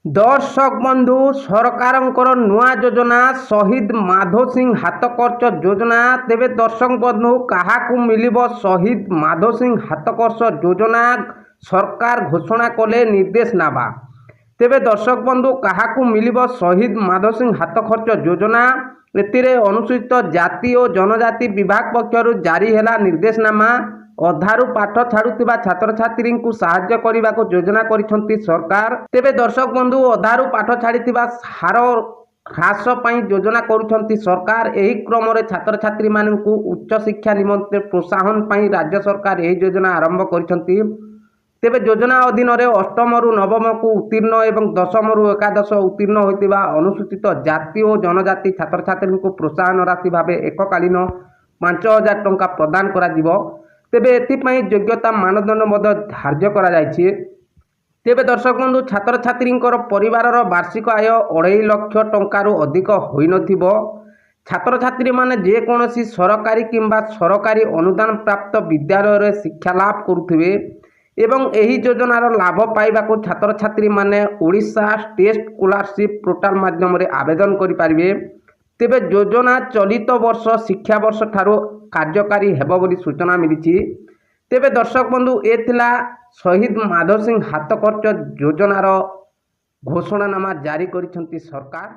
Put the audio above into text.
दर्शक बंधु सरकार नुआ योजना शहीद माधो सिंह हाथ खर्च योजना तेबे दर्शक बंधु क्या मिल शहीद माधो सिंह हाथ खर्च योजना सरकार घोषणा कले निर्देशनामा तेबे दर्शक बंधु क्या मिल शहीद माधो सिंह हाथ खर्च योजना एतिरे अनुसूचित जाति और जनजाति विभाग पक्षर जारी है निर्देशनामा अधारू पाठ छाड़ुवा छात्र छात्री को साहाय्य करने को योजना करिसेंती सरकार तेबे दर्शक बंधु अधारू पाठ छाड़ी हार ह्रास योजना करुछंती सरकार एही क्रम रे छात्र छात्री मानकु उच्च शिक्षा निमंते प्रोत्साहन पाई राज्य सरकार एही योजना आरंभ करिसेंती तेबे योजना अधीन रे अष्टम रु नवम को उत्तीर्ण एवं दशम रु एकादश उत्तीर्ण होइतिबा अनुसूचित जाति और जनजाति छात्र छात्री को प्रोत्साहन राशि भावे एककालीन 5,000 टंका प्रदान करा जिवो तेबे एथिपाई योग्यता मानदंड धार्य करा जायछि तेबे दर्शक बंधु छात्र छात्री परिवार वार्षिक आय 2.5 लाख टंकार अधिक होई नथिबो छात्र छात्री माने जेकोसी सरकारी किंबा सरकारी अनुदान प्राप्त विद्यालय रे शिक्षा लाभ करुथिबे एवं एही योजनार लाभ पाइबाकू छात्र छात्री माने ओडिशा स्टेट स्कॉलरशिप पोर्टल माध्यम रे आवेदन करि पारिबे तेबे योजना चलित वर्ष शिक्षा वर्ष ठारो कार्यकारी हेबो बोली सूचना मिली तेबे दर्शक बंधु एथिला शहीद माधो सिंह हाथ खर्च योजनार घोषणानामा जारी करिसेंती सरकार।